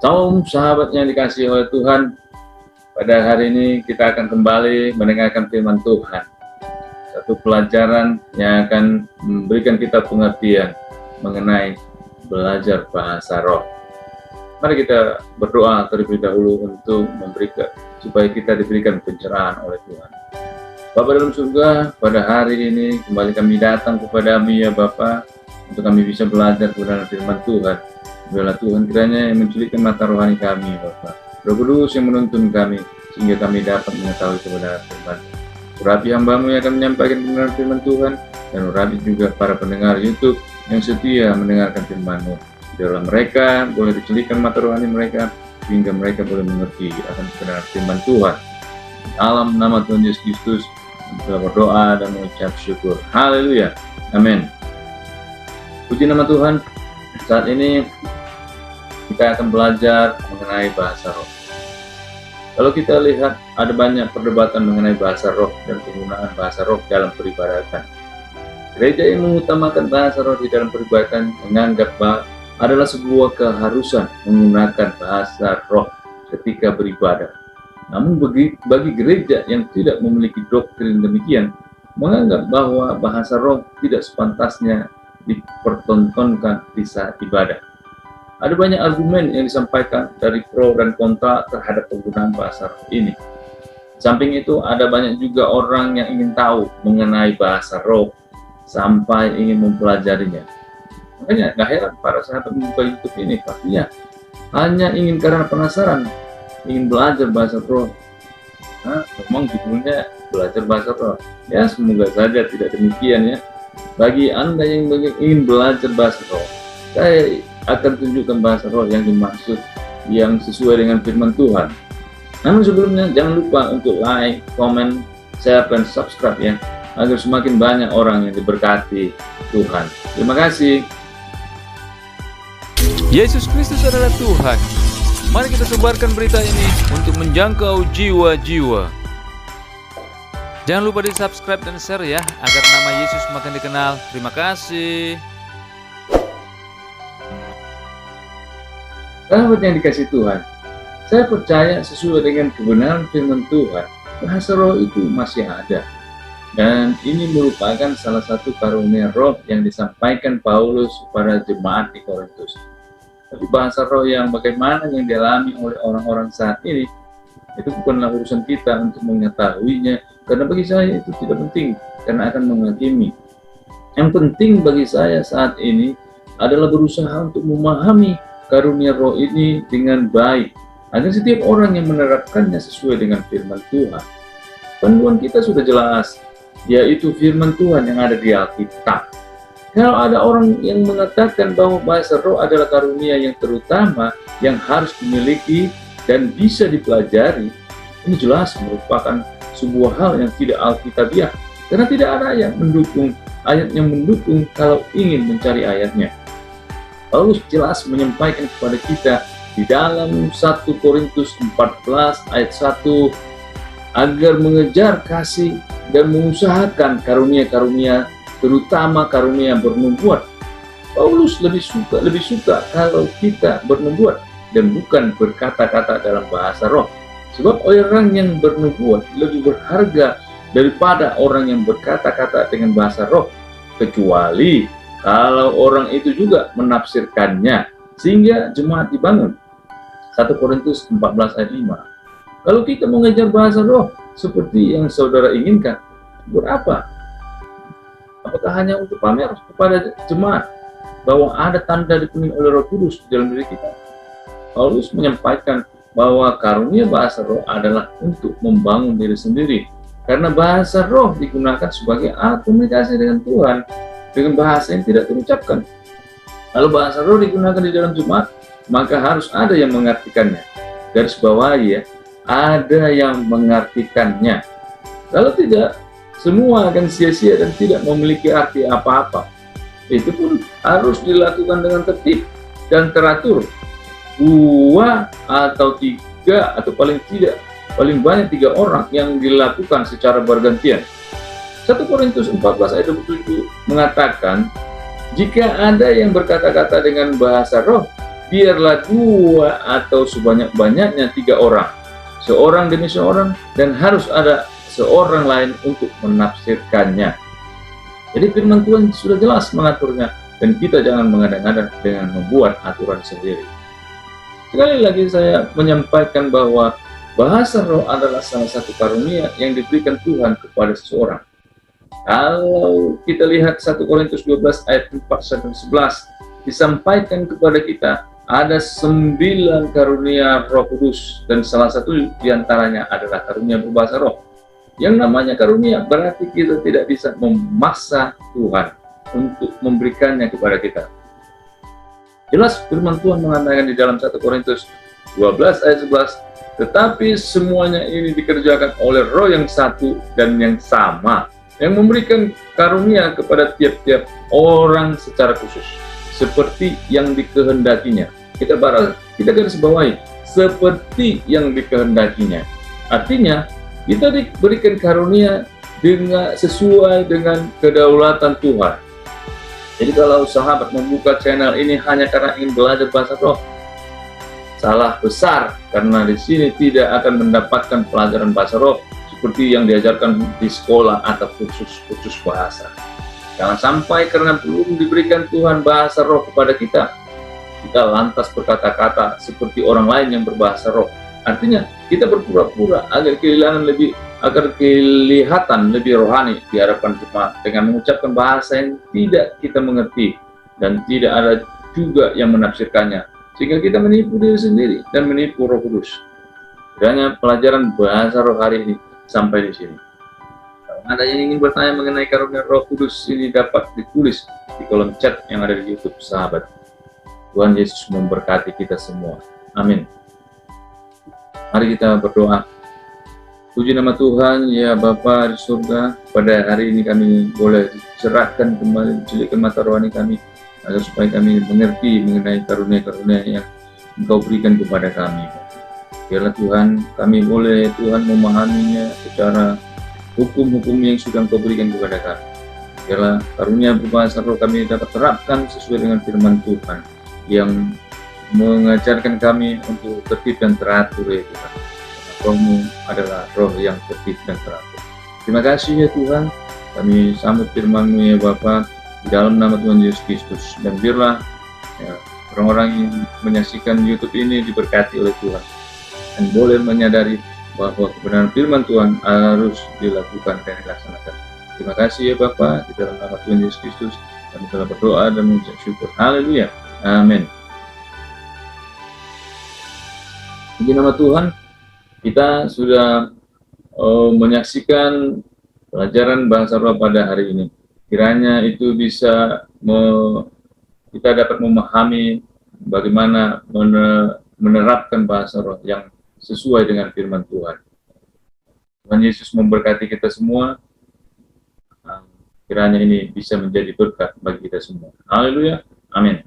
Salam sahabat yang dikasihi oleh Tuhan. Pada hari ini kita akan kembali mendengarkan firman Tuhan. Satu pelajaran yang akan memberikan kita pengertian mengenai belajar bahasa roh. Mari kita berdoa terlebih dahulu untuk supaya kita diberikan pencerahan oleh Tuhan. Bapa dalam surga, pada hari ini kembali kami datang kepada-Mu ya Bapa, untuk kami bisa belajar kebenaran firman Tuhan. Biarlah Tuhan kiranya yang menculikkan mata rohani kami, Bapa. Roh Kudus yang menuntun kami, sehingga kami dapat mengetahui kebenaran firman. Urapi hamba-Mu yang akan menyampaikan kebenaran firman Tuhan, dan urapi juga para pendengar YouTube yang setia mendengarkan firman-Mu. Biarlah mereka boleh diculikkan mata rohani mereka, sehingga mereka boleh mengerti akan kebenaran firman Tuhan. Dalam nama Tuhan Yesus Kristus, kita berdoa dan mengucap syukur. Haleluya. Amin. Puji nama Tuhan. Saat ini kita akan belajar mengenai bahasa roh. Kalau kita lihat, ada banyak perdebatan mengenai bahasa roh dan penggunaan bahasa roh dalam peribadatan. Gereja yang mengutamakan bahasa roh di dalam peribadatan menganggap bahwa adalah sebuah keharusan menggunakan bahasa roh ketika beribadah. Namun bagi gereja yang tidak memiliki doktrin demikian, menganggap bahwa bahasa roh tidak sepantasnya dipertontonkan di saat ibadah. Ada banyak argumen yang disampaikan dari pro dan kontra terhadap penggunaan bahasa roh ini. Di samping itu, ada banyak juga orang yang ingin tahu mengenai bahasa roh sampai ingin mempelajarinya. Makanya gak heran para sahabat membuka YouTube ini pastinya hanya ingin karena penasaran, ingin belajar bahasa roh. Memang judulnya belajar bahasa roh. Ya, semoga saja tidak demikian ya. Bagi Anda yang ingin belajar bahasa roh, saya akan tunjukkan bahasa roh yang dimaksud, yang sesuai dengan firman Tuhan. Namun sebelumnya jangan lupa untuk like, komen, share, dan subscribe ya, agar semakin banyak orang yang diberkati Tuhan. Terima kasih. Yesus Kristus adalah Tuhan. Mari kita sebarkan berita ini untuk menjangkau jiwa-jiwa. Jangan lupa di subscribe dan share ya, agar nama Yesus semakin dikenal. Terima kasih. Sahabat yang dikasihi Tuhan, saya percaya sesuai dengan kebenaran firman Tuhan, bahasa roh itu masih ada. Dan ini merupakan salah satu karunia roh yang disampaikan Paulus kepada jemaat di Korintus. Tapi bahasa roh yang bagaimana yang dialami oleh orang-orang saat ini, itu bukanlah urusan kita untuk mengetahuinya, karena bagi saya itu tidak penting, karena akan menghakimi. Yang penting bagi saya saat ini adalah berusaha untuk memahami karunia roh ini dengan baik, agar setiap orang yang menerapkannya sesuai dengan firman Tuhan. Panduan kita sudah jelas, yaitu firman Tuhan yang ada di Alkitab. Kalau ada orang yang mengatakan bahwa bahasa roh adalah karunia yang terutama yang harus dimiliki dan bisa dipelajari, ini jelas merupakan sebuah hal yang tidak alkitabiah, karena tidak ada ayat yang mendukung kalau ingin mencari ayatnya. Paulus jelas menyampaikan kepada kita di dalam 1 Korintus 14 ayat 1, agar mengejar kasih dan mengusahakan karunia-karunia, terutama karunia bernubuat. Paulus lebih suka kalau kita bernubuat dan bukan berkata-kata dalam bahasa roh. Sebab orang yang bernubuat lebih berharga daripada orang yang berkata-kata dengan bahasa roh, kecuali kalau orang itu juga menafsirkannya, sehingga jemaat dibangun. 1 Korintus 14 ayat 5. Kalau kita mengejar bahasa roh seperti yang saudara inginkan, buat apa? Apakah hanya untuk pamer kepada jemaat bahwa ada tanda dipenuhi oleh Roh Kudus di dalam diri kita? Paulus menyampaikan bahwa karunia bahasa roh adalah untuk membangun diri sendiri, karena bahasa roh digunakan sebagai alat komunikasi dengan Tuhan dengan bahasa yang tidak terucapkan. Kalau bahasa roh digunakan di dalam jemaat, maka harus ada yang mengartikannya. Garis bawahi ya, ada yang mengartikannya. Kalau tidak, semua akan sia-sia dan tidak memiliki arti apa-apa. Itu pun harus dilakukan dengan tertib dan teratur. 2 atau 3 atau paling banyak 3 orang yang dilakukan secara bergantian. 1 Korintus 14 ayat 27 mengatakan, jika ada yang berkata-kata dengan bahasa roh, biarlah 2 atau sebanyak-banyaknya 3 orang, seorang demi seorang, dan harus ada seorang lain untuk menafsirkannya. Jadi firman Tuhan sudah jelas mengaturnya, dan kita jangan mengada-ngada dengan membuat aturan sendiri. Sekali lagi saya menyampaikan bahwa bahasa roh adalah salah satu karunia yang diberikan Tuhan kepada seseorang. Kalau kita lihat 1 Korintus 12 ayat 4-11, disampaikan kepada kita ada 9 karunia Roh Kudus, dan salah satu diantaranya adalah karunia berbahasa roh. Yang namanya karunia berarti kita tidak bisa memaksa Tuhan untuk memberikannya kepada kita. Jelas firman Tuhan mengatakan di dalam 1 Korintus 12 ayat 11, tetapi semuanya ini dikerjakan oleh Roh yang satu dan yang sama, yang memberikan karunia kepada tiap-tiap orang secara khusus, seperti yang dikehendakinya. Kita garis bawahi, seperti yang dikehendakinya. Artinya, kita diberikan karunia sesuai dengan kedaulatan Tuhan. Jadi kalau sahabat membuka channel ini hanya karena ingin belajar bahasa roh, salah besar, karena di sini tidak akan mendapatkan pelajaran bahasa roh seperti yang diajarkan di sekolah atau kursus bahasa. Jangan sampai karena belum diberikan Tuhan bahasa roh kepada kita lantas berkata-kata seperti orang lain yang berbahasa roh. Artinya kita berpura-pura agar kelihatan lebih rohani di hadapan jemaat dengan mengucapkan bahasa yang tidak kita mengerti dan tidak ada juga yang menafsirkannya, sehingga kita menipu diri sendiri dan menipu Roh Kudus. Kiranya pelajaran bahasa roh hari ini sampai di sini. Kalau ada yang ingin bertanya mengenai karunia Roh Kudus ini, dapat ditulis di kolom chat yang ada di YouTube sahabat. Tuhan Yesus memberkati kita semua. Amin. Mari kita berdoa. Puji nama Tuhan, ya Bapa di surga, pada hari ini kami boleh dicerahkan kembali, diculikkan mata rohani kami, agar supaya kami mengerti mengenai karunia-karunia yang Engkau berikan kepada kami. Biarlah Tuhan, kami boleh Tuhan memahaminya secara hukum-hukum yang sudah Engkau berikan kepada kami. Biarlah karunia berbahasa roh kami dapat terapkan sesuai dengan firman Tuhan yang mengajarkan kami untuk tertib dan teratur, ya Tuhan. Roh-Mu adalah roh yang tertib dan teratur. Terima kasih ya Tuhan, kami sambut firman-Mu ya Bapa, di dalam nama Tuhan Yesus Kristus. Dan biarlah ya, orang-orang yang menyaksikan YouTube ini diberkati oleh Tuhan, dan boleh menyadari bahwa kebenaran firman Tuhan harus dilakukan dan dilaksanakan. Terima kasih ya Bapa, di dalam nama Tuhan Yesus Kristus kami telah berdoa dan mengucap syukur. Haleluya. Amin. Puji nama Tuhan, kita sudah menyaksikan pelajaran bahasa roh pada hari ini. Kiranya itu bisa kita dapat memahami bagaimana menerapkan bahasa roh yang sesuai dengan firman Tuhan. Tuhan Yesus memberkati kita semua. Kiranya ini bisa menjadi berkat bagi kita semua. Haleluya. Amin.